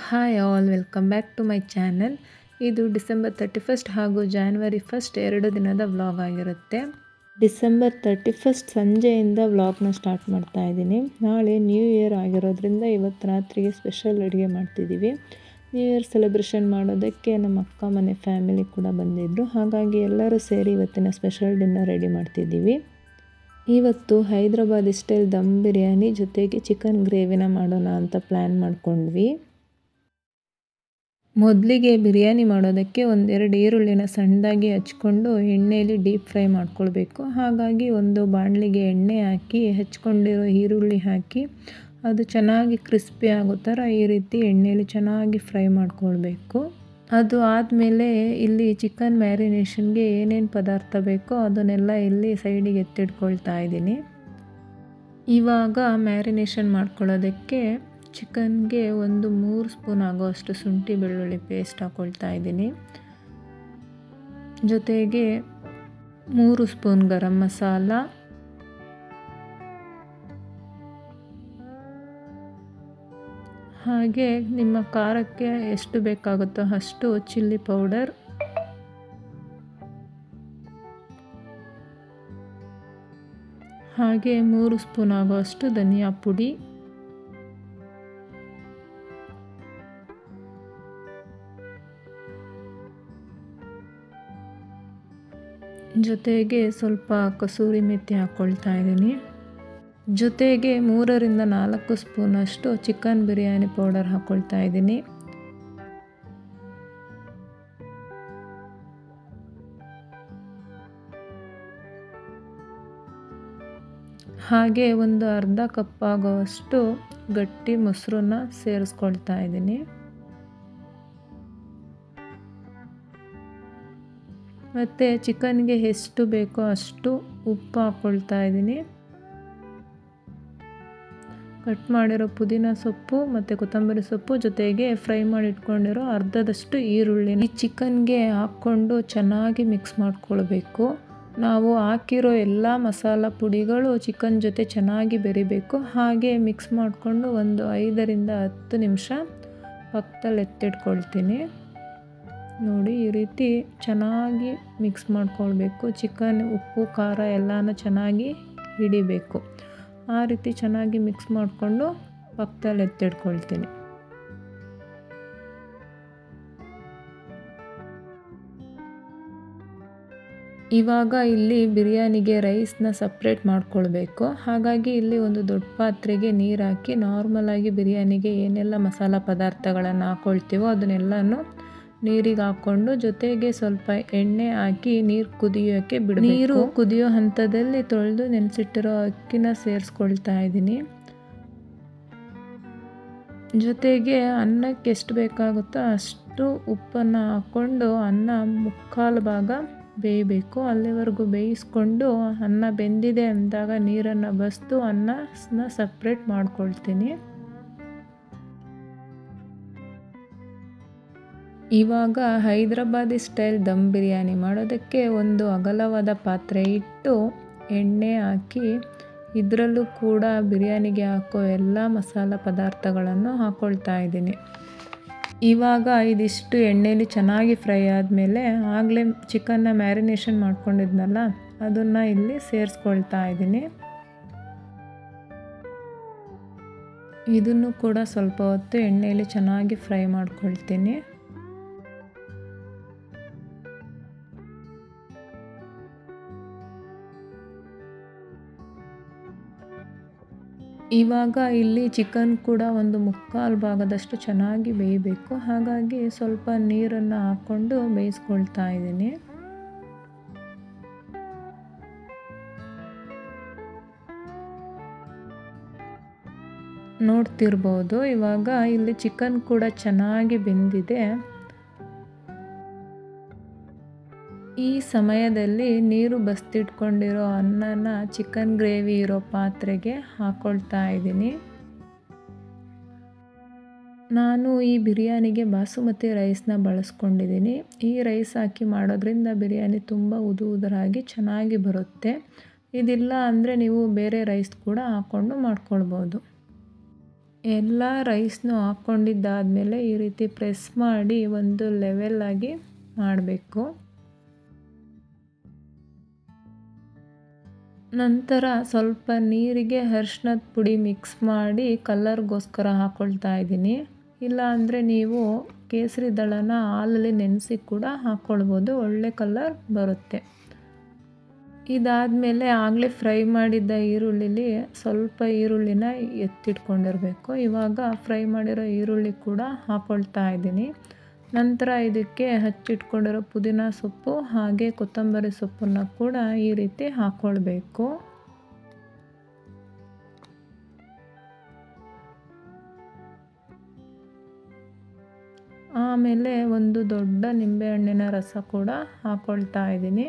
Hi all, welcome back to my channel. ಇದು December 31 ಹಾಗೂ January 1 2 ದಿನದ ವ್ಲಾಗ್ ಆಗಿರುತ್ತೆ. ಡಿಸೆಂಬರ್ 31 ಸಂಜೆಯಿಂದ ವ್ಲಾಗ್ನ ಸ್ಟಾರ್ಟ್ ಮಾಡ್ತಾ ಇದ್ದೀನಿ. ನಾಳೆ ನ್ಯೂ ಇಯರ್ ಆಗಿರೋದ್ರಿಂದ ಇವತ್ತು ರಾತ್ರಿಗೆ ಸ್ಪೆಷಲ್ ಅಡುಗೆ ಮಾಡ್ತಿದ್ದೀವಿ. ನ್ಯೂ ಇಯರ್ ಸೆಲೆಬ್ರೇಷನ್ ಮಾಡೋದಕ್ಕೆ ನಮ್ಮ ಅಕ್ಕ ಮನೆ ಫ್ಯಾಮಿಲಿ ಕೂಡ ಬಂದಿದ್ದರು. ಹಾಗಾಗಿ ಎಲ್ಲರೂ ಸೇರಿ ಇವತ್ತಿನ ಸ್ಪೆಷಲ್ ಡಿನ್ನರ್ ರೆಡಿ ಮಾಡ್ತಿದ್ದೀವಿ. ಇವತ್ತು ಹೈದರಾಬಾದಿ ಸ್ಟೈಲ್ ದಮ್ ಬಿರಿಯಾನಿ ಜೊತೆಗೆ ಚಿಕನ್ ಗ್ರೇವಿನ ಮಾಡೋಣ ಅಂತ ಪ್ಲ್ಯಾನ್ ಮಾಡ್ಕೊಂಡ್ವಿ. ಮೊದಲಿಗೆ ಬಿರಿಯಾನಿ ಮಾಡೋದಕ್ಕೆ 1-2 ಈರುಳ್ಳಿನ ಸಣ್ಣದಾಗಿ ಹಚ್ಕೊಂಡು ಎಣ್ಣೆಯಲ್ಲಿ ಡೀಪ್ ಫ್ರೈ ಮಾಡ್ಕೊಳ್ಬೇಕು. ಹಾಗಾಗಿ ಒಂದು ಬಾಣಲಿಗೆ ಎಣ್ಣೆ ಹಾಕಿ ಹಚ್ಕೊಂಡಿರೋ ಈರುಳ್ಳಿ ಹಾಕಿ ಅದು ಚೆನ್ನಾಗಿ ಕ್ರಿಸ್ಪಿ ಆಗೋ ಥರ ಈ ರೀತಿ ಎಣ್ಣೆಯಲ್ಲಿ ಚೆನ್ನಾಗಿ ಫ್ರೈ ಮಾಡ್ಕೊಳ್ಬೇಕು. ಅದು ಆದಮೇಲೆ ಇಲ್ಲಿ ಚಿಕನ್ ಮ್ಯಾರಿನೇಷನ್ಗೆ ಏನೇನು ಪದಾರ್ಥ ಬೇಕೋ ಅದನ್ನೆಲ್ಲ ಇಲ್ಲಿ ಸೈಡಿಗೆ ಎತ್ತಿಟ್ಕೊಳ್ತಾ ಇದ್ದೀನಿ. ಇವಾಗ ಮ್ಯಾರಿನೇಷನ್ ಮಾಡ್ಕೊಳ್ಳೋದಕ್ಕೆ ಚಿಕನ್ಗೆ 3 ಸ್ಪೂನ್ ಆಗೋಷ್ಟು ಶುಂಠಿ ಬೆಳ್ಳುಳ್ಳಿ ಪೇಸ್ಟ್ ಹಾಕ್ಕೊಳ್ತಾ ಇದ್ದೀನಿ. ಜೊತೆಗೆ 3 ಸ್ಪೂನ್ ಗರಂ ಮಸಾಲ, ಹಾಗೆ ನಿಮ್ಮ ಖಾರಕ್ಕೆ ಎಷ್ಟು ಬೇಕಾಗುತ್ತೋ ಅಷ್ಟು ಚಿಲ್ಲಿ ಪೌಡರ್, ಹಾಗೆ 3 ಸ್ಪೂನ್ ಆಗೋಷ್ಟು ಧನಿಯಾ ಪುಡಿ, ಜೊತೆಗೆ ಸ್ವಲ್ಪ ಕಸೂರಿ ಮೆಥಿ ಹಾಕ್ಕೊಳ್ತಾ ಇದ್ದೀನಿ. ಜೊತೆಗೆ 3-4 ಸ್ಪೂನಷ್ಟು ಚಿಕನ್ ಬಿರಿಯಾನಿ ಪೌಡರ್ ಹಾಕ್ಕೊಳ್ತಾ ಇದ್ದೀನಿ. ಹಾಗೆ ಒಂದು ಅರ್ಧ ಕಪ್ ಆಗೋಷ್ಟು ಗಟ್ಟಿ ಮೊಸರನ್ನ ಸೇರಿಸ್ಕೊಳ್ತಾ ಇದ್ದೀನಿ. ಮತ್ತು ಚಿಕನ್ಗೆ ಎಷ್ಟು ಬೇಕೋ ಅಷ್ಟು ಉಪ್ಪು ಹಾಕ್ಕೊಳ್ತಾ ಇದ್ದೀನಿ. ಕಟ್ ಮಾಡಿರೋ ಪುದೀನ ಸೊಪ್ಪು ಮತ್ತು ಕೊತ್ತಂಬರಿ ಸೊಪ್ಪು ಜೊತೆಗೆ ಫ್ರೈ ಮಾಡಿ ಇಟ್ಕೊಂಡಿರೋ ಅರ್ಧದಷ್ಟು ಈರುಳ್ಳಿ ಈ ಚಿಕನ್ಗೆ ಹಾಕ್ಕೊಂಡು ಚೆನ್ನಾಗಿ ಮಿಕ್ಸ್ ಮಾಡ್ಕೊಳ್ಬೇಕು. ನಾವು ಹಾಕಿರೋ ಎಲ್ಲ ಮಸಾಲ ಪುಡಿಗಳು ಚಿಕನ್ ಜೊತೆ ಚೆನ್ನಾಗಿ ಬೆರಿಬೇಕು. ಹಾಗೆ ಮಿಕ್ಸ್ ಮಾಡಿಕೊಂಡು ಒಂದು 5-10 ನಿಮಿಷ ಪಕ್ಕದಲ್ಲಿ ಎತ್ತಿಟ್ಕೊಳ್ತೀನಿ. ನೋಡಿ, ಈ ರೀತಿ ಚೆನ್ನಾಗಿ ಮಿಕ್ಸ್ ಮಾಡ್ಕೊಳ್ಬೇಕು. ಚಿಕನ್ ಉಪ್ಪು ಖಾರ ಎಲ್ಲನೂ ಚೆನ್ನಾಗಿ ಹಿಡಿಬೇಕು. ಆ ರೀತಿ ಚೆನ್ನಾಗಿ ಮಿಕ್ಸ್ ಮಾಡಿಕೊಂಡು ಪಕ್ಕದಲ್ಲಿ ಎತ್ತಿಟ್ಕೊಳ್ತೀನಿ. ಇವಾಗ ಇಲ್ಲಿ ಬಿರಿಯಾನಿಗೆ ರೈಸ್ನ ಸಪ್ರೇಟ್ ಮಾಡ್ಕೊಳ್ಬೇಕು. ಹಾಗಾಗಿ ಇಲ್ಲಿ ಒಂದು ದೊಡ್ಡ ಪಾತ್ರೆಗೆ ನೀರು ಹಾಕಿ ನಾರ್ಮಲಾಗಿ ಬಿರಿಯಾನಿಗೆ ಏನೆಲ್ಲ ಮಸಾಲ ಪದಾರ್ಥಗಳನ್ನು ಹಾಕ್ಕೊಳ್ತೀವೋ ಅದನ್ನೆಲ್ಲನೂ ನೀರಿಗೆ ಹಾಕ್ಕೊಂಡು ಜೊತೆಗೆ ಸ್ವಲ್ಪ ಎಣ್ಣೆ ಹಾಕಿ ನೀರು ಕುದಿಯೋಕ್ಕೆ ಬಿಡಬೇಕು. ನೀರು ಕುದಿಯೋ ಹಂತದಲ್ಲಿ ತೊಳೆದು ನೆನೆಸಿಟ್ಟಿರೋ ಅಕ್ಕಿನ ಸೇರಿಸ್ಕೊಳ್ತಾ ಇದ್ದೀನಿ. ಜೊತೆಗೆ ಅನ್ನಕ್ಕೆ ಎಷ್ಟು ಬೇಕಾಗುತ್ತೋ ಅಷ್ಟು ಉಪ್ಪನ್ನು ಹಾಕ್ಕೊಂಡು ಅನ್ನ 3/4 ಭಾಗ ಬೇಯಬೇಕು. ಅಲ್ಲಿವರೆಗೂ ಬೇಯಿಸ್ಕೊಂಡು ಅನ್ನ ಬೆಂದಿದೆ ಅಂದಾಗ ನೀರನ್ನು ಬಸಿದು ಅನ್ನನ ಸಪ್ರೇಟ್ ಮಾಡ್ಕೊಳ್ತೀನಿ. ಇವಾಗ ಹೈದರಾಬಾದಿ ಸ್ಟೈಲ್ ದಮ್ ಬಿರಿಯಾನಿ ಮಾಡೋದಕ್ಕೆ ಒಂದು ಅಗಲವಾದ ಪಾತ್ರೆ ಇಟ್ಟು ಎಣ್ಣೆ ಹಾಕಿ ಇದರಲ್ಲೂ ಕೂಡ ಬಿರಿಯಾನಿಗೆ ಹಾಕೋ ಎಲ್ಲ ಮಸಾಲ ಪದಾರ್ಥಗಳನ್ನು ಹಾಕ್ಕೊಳ್ತಾ ಇದ್ದೀನಿ. ಇವಾಗ ಇದಿಷ್ಟು ಎಣ್ಣೆಯಲ್ಲಿ ಚೆನ್ನಾಗಿ ಫ್ರೈ ಆದಮೇಲೆ ಆಗಲೇ ಚಿಕನ್ನ ಮ್ಯಾರಿನೇಷನ್ ಮಾಡ್ಕೊಂಡಿದ್ನಲ್ಲ ಅದನ್ನು ಇಲ್ಲಿ ಸೇರಿಸ್ಕೊಳ್ತಾ ಇದ್ದೀನಿ. ಇದನ್ನು ಕೂಡ ಸ್ವಲ್ಪ ಹೊತ್ತು ಎಣ್ಣೆಯಲ್ಲಿ ಚೆನ್ನಾಗಿ ಫ್ರೈ ಮಾಡ್ಕೊಳ್ತೀನಿ. ಇವಾಗ ಇಲ್ಲಿ ಚಿಕನ್ ಕೂಡ ಒಂದು 3/4 ಭಾಗದಷ್ಟು ಚೆನ್ನಾಗಿ ಬೇಯಬೇಕು. ಹಾಗಾಗಿ ಸ್ವಲ್ಪ ನೀರನ್ನು ಹಾಕ್ಕೊಂಡು ಬೇಯಿಸ್ಕೊಳ್ತಾ ಇದ್ದೀನಿ. ನೋಡ್ತಿರ್ಬೋದು, ಇವಾಗ ಇಲ್ಲಿ ಚಿಕನ್ ಕೂಡ ಚೆನ್ನಾಗಿ ಬೆಂದಿದೆ. ಈ ಸಮಯದಲ್ಲಿ ನೀರು ಬಸ್ತಿಟ್ಕೊಂಡಿರೋ ಅನ್ನನ ಚಿಕನ್ ಗ್ರೇವಿ ಇರೋ ಪಾತ್ರೆಗೆ ಹಾಕ್ಕೊಳ್ತಾ ಇದ್ದೀನಿ. ನಾನು ಈ ಬಿರಿಯಾನಿಗೆ ಬಾಸುಮತಿ ರೈಸ್ನ ಬಳಸ್ಕೊಂಡಿದ್ದೀನಿ. ಈ ರೈಸ್ ಹಾಕಿ ಮಾಡೋದ್ರಿಂದ ಬಿರಿಯಾನಿ ತುಂಬ ಉದುರಾಗಿ ಚೆನ್ನಾಗಿ ಬರುತ್ತೆ. ಇದಿಲ್ಲ ಅಂದರೆ ನೀವು ಬೇರೆ ರೈಸ್ ಕೂಡ ಹಾಕ್ಕೊಂಡು ಮಾಡ್ಕೊಳ್ಬೋದು. ಎಲ್ಲ ರೈಸ್ನೂ ಹಾಕ್ಕೊಂಡಿದ್ದಾದಮೇಲೆ ಈ ರೀತಿ ಪ್ರೆಸ್ ಮಾಡಿ ಒಂದು ಲೆವೆಲಾಗಿ ಮಾಡಬೇಕು. ನಂತರ ಸ್ವಲ್ಪ ನೀರಿಗೆ ಅರಿಶಿನದ ಪುಡಿ ಮಿಕ್ಸ್ ಮಾಡಿ ಕಲರ್ಗೋಸ್ಕರ ಹಾಕ್ಕೊಳ್ತಾ ಇದ್ದೀನಿ. ಇಲ್ಲ ಅಂದರೆ ನೀವು ಕೇಸರಿ ದಳನ ಹಾಲಲ್ಲಿ ನೆನೆಸಿ ಕೂಡ ಹಾಕ್ಕೊಳ್ಬೋದು, ಒಳ್ಳೆ ಕಲರ್ ಬರುತ್ತೆ. ಇದಾದಮೇಲೆ ಆಗಲೇ ಫ್ರೈ ಮಾಡಿದ್ದ ಈರುಳ್ಳಿಲಿ ಸ್ವಲ್ಪ ಈರುಳ್ಳಿನ ಎತ್ತಿಟ್ಕೊಂಡಿರಬೇಕು. ಇವಾಗ ಫ್ರೈ ಮಾಡಿರೋ ಈರುಳ್ಳಿ ಕೂಡ ಹಾಕ್ಕೊಳ್ತಾ ಇದ್ದೀನಿ. ನಂತರ ಇದಕ್ಕೆ ಹಚ್ಚಿಟ್ಕೊಂಡಿರೋ ಪುದೀನ ಸೊಪ್ಪು ಹಾಗೆ ಕೊತ್ತಂಬರಿ ಸೊಪ್ಪನ್ನು ಕೂಡ ಈ ರೀತಿ ಹಾಕ್ಕೊಳ್ಬೇಕು. ಆಮೇಲೆ ಒಂದು ದೊಡ್ಡ ನಿಂಬೆಹಣ್ಣಿನ ರಸ ಕೂಡ ಹಾಕ್ಕೊಳ್ತಾ ಇದ್ದೀನಿ.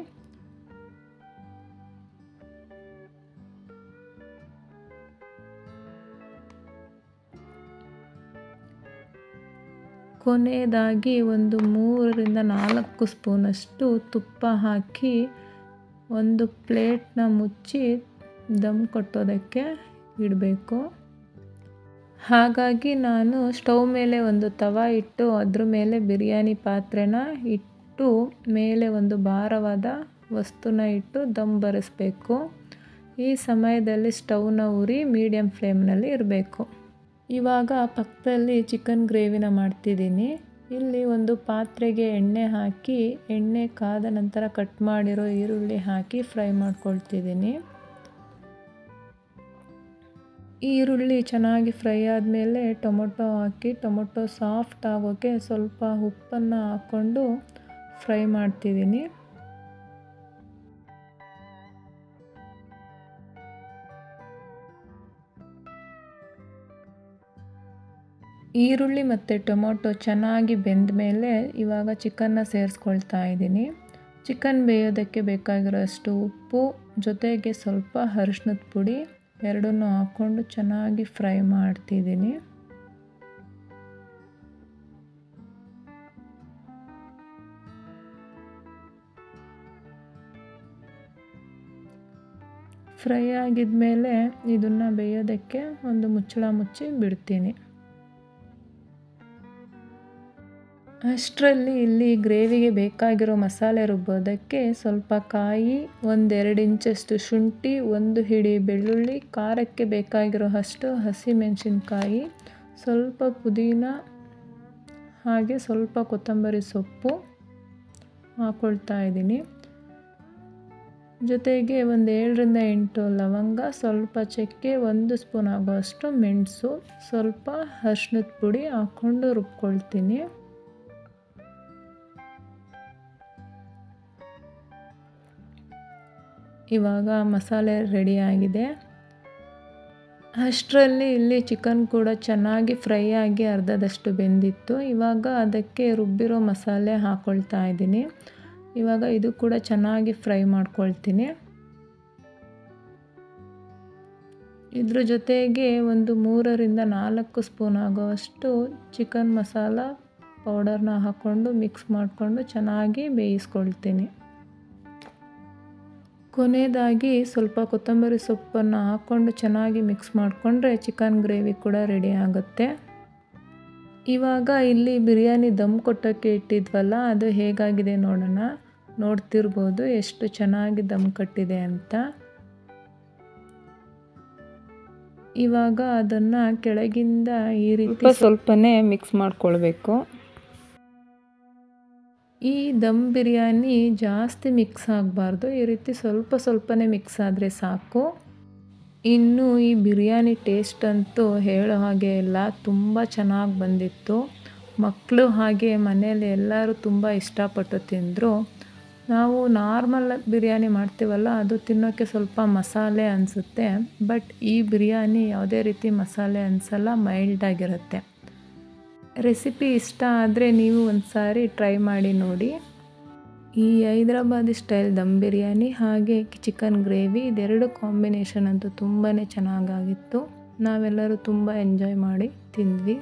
ಕೊನೆಯದಾಗಿ ಒಂದು 3ರಿಂದ 4 ಸ್ಪೂನಷ್ಟು ತುಪ್ಪ ಹಾಕಿ ಒಂದು ಪ್ಲೇಟ್ನ ಮುಚ್ಚಿ ದಮ್ ಕಟ್ಟೋದಕ್ಕೆ ಇಡಬೇಕು. ಹಾಗಾಗಿ ನಾನು ಸ್ಟವ್ ಮೇಲೆ ಒಂದು ತವ ಇಟ್ಟು ಅದ್ರ ಮೇಲೆ ಬಿರಿಯಾನಿ ಪಾತ್ರೆನ ಇಟ್ಟು ಮೇಲೆ ಒಂದು ಭಾರವಾದ ವಸ್ತುನ ಇಟ್ಟು ದಮ್ ಬರಿಸಬೇಕು. ಈ ಸಮಯದಲ್ಲಿ ಸ್ಟವ್ನ ಉರಿ ಮೀಡಿಯಮ್ ಫ್ಲೇಮ್ನಲ್ಲಿ ಇರಬೇಕು. ಇವಾಗ ಪಕ್ಕದಲ್ಲಿ ಚಿಕನ್ ಗ್ರೇವಿನ ಮಾಡ್ತಿದ್ದೀನಿ. ಇಲ್ಲಿ ಒಂದು ಪಾತ್ರೆಗೆ ಎಣ್ಣೆ ಹಾಕಿ ಎಣ್ಣೆ ಕಾದ ನಂತರ ಕಟ್ ಮಾಡಿರೋ ಈರುಳ್ಳಿ ಹಾಕಿ ಫ್ರೈ ಮಾಡ್ಕೊಳ್ತಿದ್ದೀನಿ. ಈರುಳ್ಳಿ ಚೆನ್ನಾಗಿ ಫ್ರೈ ಆದಮೇಲೆ ಟೊಮೊಟೊ ಹಾಕಿ ಟೊಮೊಟೊ ಸಾಫ್ಟ್ ಆಗೋಕ್ಕೆ ಸ್ವಲ್ಪ ಉಪ್ಪನ್ನು ಹಾಕ್ಕೊಂಡು ಫ್ರೈ ಮಾಡ್ತಿದ್ದೀನಿ. ಈರುಳ್ಳಿ ಮತ್ತು ಟೊಮೊಟೊ ಚೆನ್ನಾಗಿ ಬೆಂದ ಮೇಲೆ ಇವಾಗ ಚಿಕನ್ನ ಸೇರಿಸ್ಕೊಳ್ತಾ ಇದ್ದೀನಿ. ಚಿಕನ್ ಬೇಯೋದಕ್ಕೆ ಬೇಕಾಗಿರೋಷ್ಟು ಉಪ್ಪು ಜೊತೆಗೆ ಸ್ವಲ್ಪ ಅರಿಶಿನದ ಪುಡಿ ಎರಡನ್ನೂ ಹಾಕ್ಕೊಂಡು ಚೆನ್ನಾಗಿ ಫ್ರೈ ಮಾಡ್ತಿದ್ದೀನಿ. ಫ್ರೈ ಆಗಿದ್ಮೇಲೆ ಇದನ್ನು ಬೇಯೋದಕ್ಕೆ ಒಂದು ಮುಚ್ಚಳ ಮುಚ್ಚಿ ಬಿಡ್ತೀನಿ. ಅಷ್ಟರಲ್ಲಿ ಇಲ್ಲಿ ಗ್ರೇವಿಗೆ ಬೇಕಾಗಿರೋ ಮಸಾಲೆ ರುಬ್ಬೋದಕ್ಕೆ ಸ್ವಲ್ಪ ಕಾಯಿ, 1-2 ಇಂಚಷ್ಟು ಶುಂಠಿ, 1 ಹಿಡಿ ಬೆಳ್ಳುಳ್ಳಿ, ಖಾರಕ್ಕೆ ಬೇಕಾಗಿರೋ ಅಷ್ಟು ಹಸಿಮೆಣಸಿನ್ಕಾಯಿ, ಸ್ವಲ್ಪ ಪುದೀನ ಹಾಗೆ ಸ್ವಲ್ಪ ಕೊತ್ತಂಬರಿ ಸೊಪ್ಪು ಹಾಕ್ಕೊಳ್ತಾ ಇದ್ದೀನಿ. ಜೊತೆಗೆ 7ರಿಂದ 8 ಲವಂಗ, ಸ್ವಲ್ಪ ಚಕ್ಕೆ, 1 ಸ್ಪೂನ್ ಆಗೋಷ್ಟು ಮೆಣಸು, ಸ್ವಲ್ಪ ಅರಿಶಿನದ ಪುಡಿ ಹಾಕ್ಕೊಂಡು ರುಬ್ಕೊಳ್ತೀನಿ. ಇವಾಗ ಮಸಾಲೆ ರೆಡಿಯಾಗಿದೆ. ಅಷ್ಟರಲ್ಲಿ ಇಲ್ಲಿ ಚಿಕನ್ ಕೂಡ ಚೆನ್ನಾಗಿ ಫ್ರೈ ಆಗಿ ಅರ್ಧದಷ್ಟು ಬೆಂದಿತ್ತು. ಇವಾಗ ಅದಕ್ಕೆ ರುಬ್ಬಿರೋ ಮಸಾಲೆ ಹಾಕ್ಕೊಳ್ತಾ ಇದ್ದೀನಿ. ಇವಾಗ ಇದು ಕೂಡ ಚೆನ್ನಾಗಿ ಫ್ರೈ ಮಾಡ್ಕೊಳ್ತೀನಿ. ಇದ್ರ ಜೊತೆಗೆ ಒಂದು 3ರಿಂದ 4 ಸ್ಪೂನ್ ಆಗೋವಷ್ಟು ಚಿಕನ್ ಮಸಾಲ ಪೌಡರ್ನ ಹಾಕ್ಕೊಂಡು ಮಿಕ್ಸ್ ಮಾಡಿಕೊಂಡು ಚೆನ್ನಾಗಿ ಬೇಯಿಸ್ಕೊಳ್ತೀನಿ. ಕೊನೆಯದಾಗಿ ಸ್ವಲ್ಪ ಕೊತ್ತಂಬರಿ ಸೊಪ್ಪನ್ನು ಹಾಕ್ಕೊಂಡು ಚೆನ್ನಾಗಿ ಮಿಕ್ಸ್ ಮಾಡಿಕೊಂಡ್ರೆ ಚಿಕನ್ ಗ್ರೇವಿ ಕೂಡ ರೆಡಿ ಆಗುತ್ತೆ. ಇವಾಗ ಇಲ್ಲಿ ಬಿರಿಯಾನಿ ದಮ್ ಕೊಟ್ಟೋಕ್ಕೆ ಇಟ್ಟಿದ್ವಲ್ಲ, ಅದು ಹೇಗಾಗಿದೆ ನೋಡೋಣ. ನೋಡ್ತಿರ್ಬೋದು ಎಷ್ಟು ಚೆನ್ನಾಗಿ ದಮ್ ಕಟ್ಟಿದೆ ಅಂತ. ಇವಾಗ ಅದನ್ನು ಕೆಳಗಿಂದ ಈ ರೀತಿ ಸ್ವಲ್ಪನೇ ಮಿಕ್ಸ್ ಮಾಡ್ಕೊಳ್ಬೇಕು. ಈ ದಮ್ ಬಿರಿಯಾನಿ ಜಾಸ್ತಿ ಮಿಕ್ಸ್ ಆಗಬಾರ್ದು, ಈ ರೀತಿ ಸ್ವಲ್ಪನೇ ಮಿಕ್ಸ್ ಆದರೆ ಸಾಕು. ಇನ್ನು ಈ ಬಿರಿಯಾನಿ ಟೇಸ್ಟ್ ಅಂತೂ ಹೇಳೋ ಹಾಗೆ ಇಲ್ಲ, ತುಂಬ ಚೆನ್ನಾಗಿ ಬಂದಿತ್ತು. ಮಕ್ಕಳು ಹಾಗೆ ಮನೇಲಿ ಎಲ್ಲರೂ ತುಂಬ ಇಷ್ಟಪಟ್ಟು ತಿಂದರು. ನಾವು ನಾರ್ಮಲ್ ಬಿರಿಯಾನಿ ಮಾಡ್ತೀವಲ್ಲ, ಅದು ತಿನ್ನೋಕ್ಕೆ ಸ್ವಲ್ಪ ಮಸಾಲೆ ಅನಿಸುತ್ತೆ. ಬಟ್ ಈ ಬಿರಿಯಾನಿ ಯಾವುದೇ ರೀತಿ ಮಸಾಲೆ ಅನಿಸಲ್ಲ, ಮೈಲ್ಡಾಗಿರುತ್ತೆ. ರೆಸಿಪಿ ಇಷ್ಟ ಆದರೆ ನೀವು ಒಂದು ಸಾರಿ ಟ್ರೈ ಮಾಡಿ ನೋಡಿ. ಈ ಹೈದ್ರಾಬಾದಿ ಸ್ಟೈಲ್ ದಮ್ ಬಿರಿಯಾನಿ ಹಾಗೆ ಚಿಕನ್ ಗ್ರೇವಿ ಇದೆರಡು ಕಾಂಬಿನೇಷನ್ ಅಂತೂ ತುಂಬಾ ಚೆನ್ನಾಗಾಗಿತ್ತು. ನಾವೆಲ್ಲರೂ ತುಂಬ ಎಂಜಾಯ್ ಮಾಡಿ ತಿಂದ್ವಿ.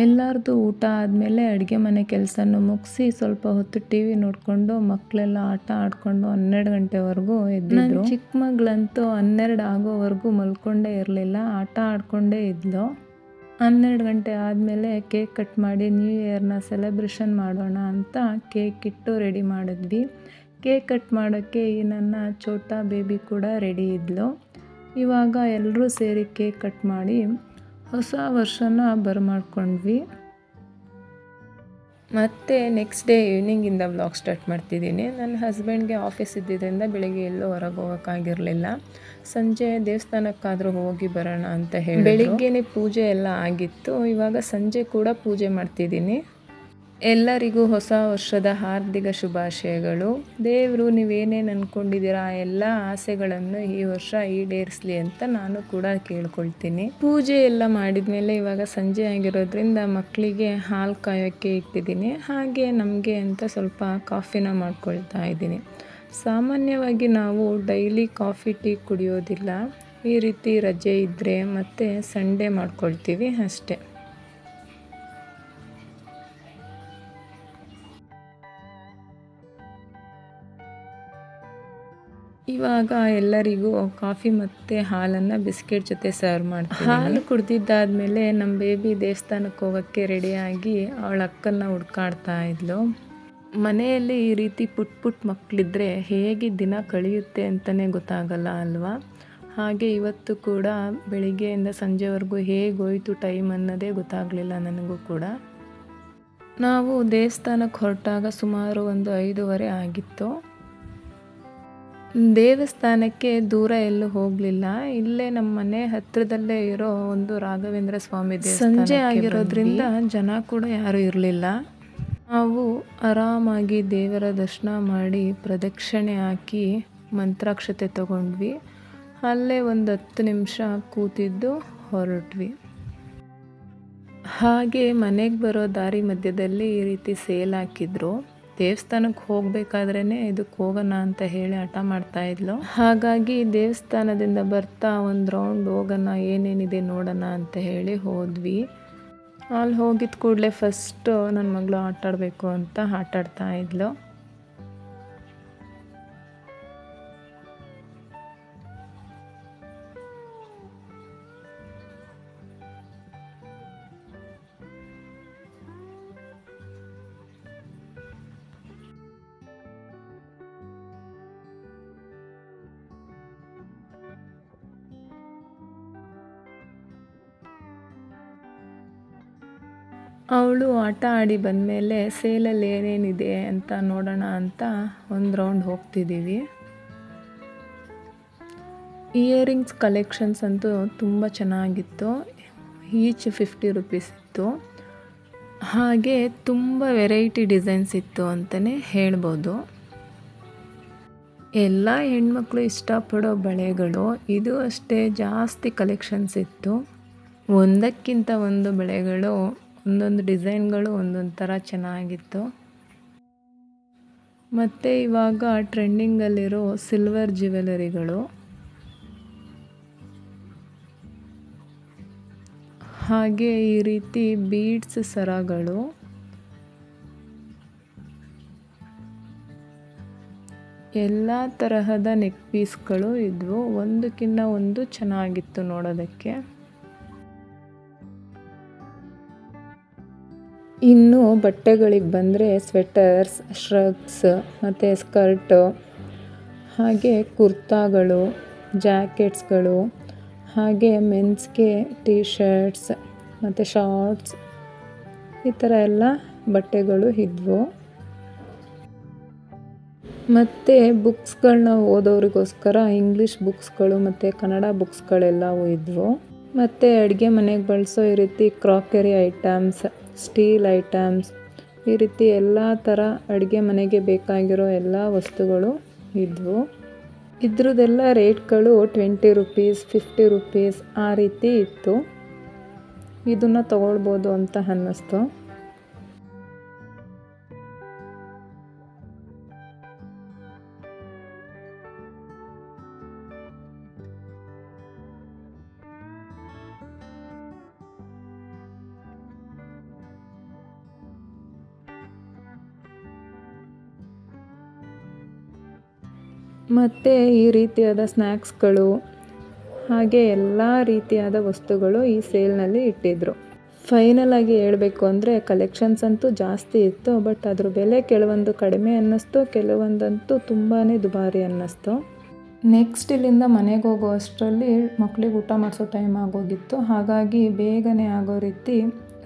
ಎಲ್ಲರದ್ದು ಊಟ ಆದಮೇಲೆ ಅಡುಗೆ ಮನೆ ಕೆಲಸನೂ ಮುಗಿಸಿ ಸ್ವಲ್ಪ ಹೊತ್ತು TV ನೋಡಿಕೊಂಡು ಮಕ್ಕಳೆಲ್ಲ ಆಟ ಆಡಿಕೊಂಡು 12 ಗಂಟೆವರೆಗೂ ಎದ್ದಿದ್ರು. ಚಿಕ್ಕ ಮಗಳಂತೂ 12 ಆಗೋವರೆಗೂ ಮಲ್ಕೊಂಡೇ ಇರಲಿಲ್ಲ, ಆಟ ಆಡಿಕೊಂಡೇ ಇದ್ಲು. 12 ಗಂಟೆ ಆದಮೇಲೆ ಕೇಕ್ ಕಟ್ ಮಾಡಿ ನ್ಯೂ ಇಯರ್ನ ಸೆಲೆಬ್ರೇಷನ್ ಮಾಡೋಣ ಅಂತ ಕೇಕ್ ಇಟ್ಟು ರೆಡಿ ಮಾಡಿದ್ವಿ. ಕೇಕ್ ಕಟ್ ಮಾಡೋಕ್ಕೆ ಈ ನನ್ನ ಛೋಟಾ ಬೇಬಿ ಕೂಡ ರೆಡಿ ಇದ್ಲು. ಇವಾಗ ಎಲ್ಲರೂ ಸೇರಿ ಕೇಕ್ ಕಟ್ ಮಾಡಿ ಹೊಸ ವರ್ಷನ ಬರಮಾಡ್ಕೊಂಡ್ವಿ. ಮತ್ತು ನೆಕ್ಸ್ಟ್ ಡೇ ಈವ್ನಿಂಗಿಂದ ವ್ಲಾಗ್ ಸ್ಟಾರ್ಟ್ ಮಾಡ್ತಿದ್ದೀನಿ. ನನ್ನ ಹಸ್ಬೆಂಡ್ಗೆ ಆಫೀಸ್ ಇದ್ದಿದ್ದರಿಂದ ಬೆಳಿಗ್ಗೆ ಎಲ್ಲೂ ಹೊರಗೆ ಹೋಗೋಕ್ಕಾಗಿರಲಿಲ್ಲ. ಸಂಜೆ ದೇವಸ್ಥಾನಕ್ಕಾದರೂ ಹೋಗಿ ಬರೋಣ ಅಂತ ಹೇಳಿ ಬೆಳಿಗ್ಗೆನೇ ಪೂಜೆ ಎಲ್ಲ ಆಗಿತ್ತು. ಇವಾಗ ಸಂಜೆ ಕೂಡ ಪೂಜೆ ಮಾಡ್ತಿದ್ದೀನಿ. ಎಲ್ಲರಿಗೂ ಹೊಸ ವರ್ಷದ ಹಾರ್ದಿಕ ಶುಭಾಶಯಗಳು. ದೇವರು ನೀವೇನೇನು ಅಂದ್ಕೊಂಡಿದ್ದೀರಾ ಎಲ್ಲ ಆಸೆಗಳನ್ನು ಈ ವರ್ಷ ಈಡೇರಿಸಲಿ ಅಂತ ನಾನು ಕೂಡ ಕೇಳ್ಕೊಳ್ತೀನಿ. ಪೂಜೆ ಎಲ್ಲ ಮಾಡಿದ್ಮೇಲೆ ಇವಾಗ ಸಂಜೆ ಆಗಿರೋದ್ರಿಂದ ಮಕ್ಕಳಿಗೆ ಹಾಲು ಕಾಯೋಕ್ಕೆ ಇಟ್ಟಿದ್ದೀನಿ. ಹಾಗೆ ನಮಗೆ ಅಂತ ಸ್ವಲ್ಪ ಕಾಫಿನ ಮಾಡ್ಕೊಳ್ತಾ ಇದ್ದೀನಿ. ಸಾಮಾನ್ಯವಾಗಿ ನಾವು ಡೈಲಿ ಕಾಫಿ ಟೀ ಕುಡಿಯೋದಿಲ್ಲ. ಈ ರೀತಿ ರಜೆ ಇದ್ದರೆ ಮತ್ತು ಸಂಡೇ ಮಾಡ್ಕೊಳ್ತೀವಿ ಅಷ್ಟೇ. ಇವಾಗ ಎಲ್ಲರಿಗೂ ಕಾಫಿ ಮತ್ತು ಹಾಲನ್ನು ಬಿಸ್ಕೆಟ್ ಜೊತೆ ಸರ್ವ್ ಮಾಡ್ತೀನಿ. ಹಾಲು ಕುಡ್ದಿದ್ದಾದಮೇಲೆ ನಮ್ಮ ಬೇಬಿ ದೇವಸ್ಥಾನಕ್ಕೆ ಹೋಗೋಕ್ಕೆ ರೆಡಿಯಾಗಿ ಅವಳ ಅಕ್ಕನ ಹುಡ್ಕಾಡ್ತಾ ಇದ್ಲು. ಮನೆಯಲ್ಲಿ ಈ ರೀತಿ ಪುಟ್ಟ ಮಕ್ಕಳಿದ್ರೆ ಹೇಗೆ ದಿನ ಕಳೆಯುತ್ತೆ ಅಂತಲೇ ಗೊತ್ತಾಗಲ್ಲ ಅಲ್ವಾ? ಹಾಗೆ ಇವತ್ತು ಕೂಡ ಬೆಳಿಗ್ಗೆಯಿಂದ ಸಂಜೆವರೆಗೂ ಹೇಗೆ ಹೋಯಿತು ಟೈಮ್ ಅನ್ನೋದೇ ಗೊತ್ತಾಗಲಿಲ್ಲ ನನಗೂ ಕೂಡ. ನಾವು ದೇವಸ್ಥಾನಕ್ಕೆ ಹೊರಟಾಗ ಸುಮಾರು ಒಂದು 5:30 ಆಗಿತ್ತು. ದೇವಸ್ಥಾನಕ್ಕೆ ದೂರ ಎಲ್ಲೂ ಹೋಗಲಿಲ್ಲ. ಇಲ್ಲೇ ನಮ್ಮ ಮನೆ ಹತ್ತಿರದಲ್ಲೇ ಇರೋ ಒಂದು ರಾಘವೇಂದ್ರ ಸ್ವಾಮಿ ದೇವಸ್ಥಾನ. ಸಂಜೆ ಆಗಿರೋದ್ರಿಂದ ಜನ ಕೂಡ ಯಾರೂ ಇರಲಿಲ್ಲ. ನಾವು ಆರಾಮಾಗಿ ದೇವರ ದರ್ಶನ ಮಾಡಿ ಪ್ರದಕ್ಷಿಣೆ ಹಾಕಿ ಮಂತ್ರಾಕ್ಷತೆ ತಗೊಂಡ್ವಿ. ಅಲ್ಲೇ ಒಂದು 10 ನಿಮಿಷ ಕೂತಿದ್ದು ಹೊರಟ್ವಿ. ಹಾಗೆ ಮನೆಗೆ ಬರೋ ದಾರಿ ಮಧ್ಯದಲ್ಲಿ ಈ ರೀತಿ ಸೇಲ್ ಹಾಕಿದ್ರು. ದೇವಸ್ಥಾನಕ್ಕೆ ಹೋಗಬೇಕಾದ್ರೇ ಇದಕ್ಕೆ ಹೋಗೋಣ ಅಂತ ಹೇಳಿ ಹಠ ಮಾಡ್ತಾಯಿದ್ಲು. ಹಾಗಾಗಿ ದೇವಸ್ಥಾನದಿಂದ ಬರ್ತಾ ಒಂದು ರೌಂಡ್ ಹೋಗೋಣ, ಏನೇನಿದೆ ನೋಡೋಣ ಅಂತ ಹೇಳಿ ಹೋದ್ವಿ. ಅಲ್ಲಿ ಹೋಗಿದ್ದ ಕೂಡಲೇ ಫಸ್ಟು ನನ್ನ ಮಗಳು ಆಟಾಡಬೇಕು ಅಂತ ಆಟಾಡ್ತಾ ಇದ್ಲು. ಅವಳು ಆಟ ಆಡಿ ಬಂದಮೇಲೆ ಸೇಲಲ್ಲಿ ಏನೇನಿದೆ ಅಂತ ನೋಡೋಣ ಅಂತ ಒಂದು ರೌಂಡ್ ಹೋಗ್ತಿದ್ದೀವಿ. ಇಯರಿಂಗ್ಸ್ ಕಲೆಕ್ಷನ್ಸ್ ಅಂತೂ ತುಂಬ ಚೆನ್ನಾಗಿತ್ತು. ಈಚ್ 50 ರೂಪೀಸ್ ಇತ್ತು. ಹಾಗೆ ತುಂಬ ವೆರೈಟಿ ಡಿಸೈನ್ಸ್ ಇತ್ತು ಅಂತಲೇ ಹೇಳ್ಬೋದು. ಎಲ್ಲ ಹೆಣ್ಮಕ್ಳು ಇಷ್ಟಪಡೋ ಬಳೆಗಳು. ಇದು ಅಷ್ಟೇ ಜಾಸ್ತಿ ಕಲೆಕ್ಷನ್ಸ್ ಇತ್ತು. ಒಂದಕ್ಕಿಂತ ಒಂದು ಬಳೆಗಳು, ಒಂದೊಂದು ಡಿಸೈನ್ಗಳು ಒಂದೊಂದು ಥರ ಚೆನ್ನಾಗಿತ್ತು. ಮತ್ತು ಇವಾಗ ಟ್ರೆಂಡಿಂಗಲ್ಲಿರೋ ಸಿಲ್ವರ್ ಜ್ಯುವೆಲರಿಗಳು, ಹಾಗೆ ಈ ರೀತಿ ಬೀಡ್ಸ್ ಸರಗಳು, ಎಲ್ಲ ತರಹದ ನೆಕ್ ಪೀಸ್ಗಳು ಇದ್ವು. ಒಂದಕ್ಕಿಂತ ಒಂದು ಚೆನ್ನಾಗಿತ್ತು ನೋಡೋದಕ್ಕೆ. ಇನ್ನು ಬಟ್ಟೆಗಳಿಗೆ ಬಂದರೆ ಸ್ವೆಟರ್ಸ್, ಶ್ರಗ್ಸ್ ಮತ್ತು ಸ್ಕರ್ಟು, ಹಾಗೆ ಕುರ್ತಾಗಳು, ಜಾಕೆಟ್ಸ್ಗಳು, ಹಾಗೆ ಮೆನ್ಸ್ಗೆ ಟೀ ಶರ್ಟ್ಸ್ ಮತ್ತು ಶಾರ್ಟ್ಸ್, ಈ ಥರ ಎಲ್ಲ ಬಟ್ಟೆಗಳು ಇದ್ವು. ಮತ್ತು ಬುಕ್ಸ್ಗಳನ್ನ ಓದೋರಿಗೋಸ್ಕರ ಇಂಗ್ಲೀಷ್ ಬುಕ್ಸ್ಗಳು ಮತ್ತು ಕನ್ನಡ ಬುಕ್ಸ್ಗಳೆಲ್ಲವೂ ಇದ್ವು. ಮತ್ತು ಅಡುಗೆ ಮನೆಗೆ ಬಳಸೋ ಈ ರೀತಿ ಕ್ರಾಕರಿ ಐಟಮ್ಸ್, ಸ್ಟೀಲ್ ಐಟಮ್ಸ್, ಈ ರೀತಿ ಎಲ್ಲ ಥರ ಅಡುಗೆ ಮನೆಗೆ ಬೇಕಾಗಿರೋ ಎಲ್ಲ ವಸ್ತುಗಳು ಇದ್ವು. ಇದ್ರದ್ದೆಲ್ಲ ರೇಟ್ಗಳು 20 ರೂಪೀಸ್, 50 ರೂಪೀಸ್ ಆ ರೀತಿ ಇತ್ತು. ಇದನ್ನು ತಗೊಳ್ಬೋದು ಅಂತ ಅನ್ನಿಸ್ತು. ಮತ್ತು ಈ ರೀತಿಯಾದ ಸ್ನ್ಯಾಕ್ಸ್ಗಳು, ಹಾಗೆ ಎಲ್ಲ ರೀತಿಯಾದ ವಸ್ತುಗಳು ಈ ಸೇಲ್ನಲ್ಲಿ ಇಟ್ಟಿದ್ರು. ಫೈನಲ್ ಆಗಿ ಹೇಳಬೇಕು ಅಂದರೆ ಕಲೆಕ್ಷನ್ಸ್ ಅಂತೂ ಜಾಸ್ತಿ ಇತ್ತು, ಬಟ್ ಅದ್ರ ಬೆಲೆ ಕೆಲವೊಂದು ಕಡಿಮೆ ಅನ್ನಿಸ್ತು, ಕೆಲವೊಂದಂತೂ ತುಂಬಾ ದುಬಾರಿ ಅನ್ನಿಸ್ತು. ನೆಕ್ಸ್ಟ್ ಇಲ್ಲಿಂದ ಮನೆಗೆ ಹೋಗೋ ಅಷ್ಟರಲ್ಲಿ ಮಕ್ಕಳಿಗೆ ಊಟ ಮಾಡಿಸೋ ಟೈಮ್ ಆಗೋಗಿತ್ತು. ಹಾಗಾಗಿ ಬೇಗನೆ ಆಗೋ ರೀತಿ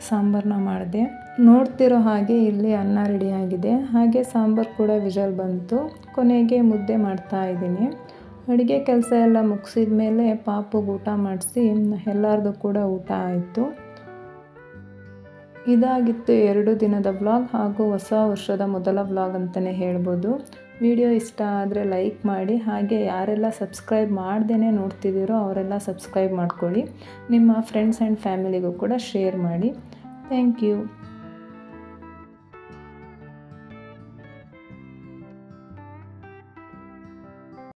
ಸಾಂಬಾರನ್ನ ಮಾಡಿದೆ. ನೋಡ್ತಿರೋ ಹಾಗೆ ಇಲ್ಲಿ ಅನ್ನ ರೆಡಿಯಾಗಿದೆ, ಹಾಗೆ ಸಾಂಬಾರು ಕೂಡ ವಿಷಲ್ ಬಂತು. ಕೊನೆಗೆ ಮುದ್ದೆ ಮಾಡ್ತಾ ಇದ್ದೀನಿ. ಅಡುಗೆ ಕೆಲಸ ಎಲ್ಲ ಮುಗಿಸಿದ ಮೇಲೆ ಪಾಪುಗೆ ಊಟ ಮಾಡಿಸಿ ಎಲ್ಲರದು ಕೂಡ ಊಟ ಆಯಿತು. ಇದಾಗಿತ್ತು 2 ದಿನದ ವ್ಲಾಗ್ ಹಾಗೂ ಹೊಸ ವರ್ಷದ ಮೊದಲ ವ್ಲಾಗ್ ಅಂತಲೇ ಹೇಳ್ಬೋದು. ವಿಡಿಯೋ ಇಷ್ಟ ಆದರೆ ಲೈಕ್ ಮಾಡಿ, ಹಾಗೆ ಯಾರೆಲ್ಲ ಸಬ್ಸ್ಕ್ರೈಬ್ ಮಾಡ್ದೇ ನೋಡ್ತಿದ್ದೀರೋ ಅವರೆಲ್ಲ ಸಬ್ಸ್ಕ್ರೈಬ್ ಮಾಡ್ಕೊಳ್ಳಿ. ನಿಮ್ಮ ಫ್ರೆಂಡ್ಸ್ ಆ್ಯಂಡ್ ಫ್ಯಾಮಿಲಿಗೂ ಕೂಡ ಶೇರ್ ಮಾಡಿ. Thank you.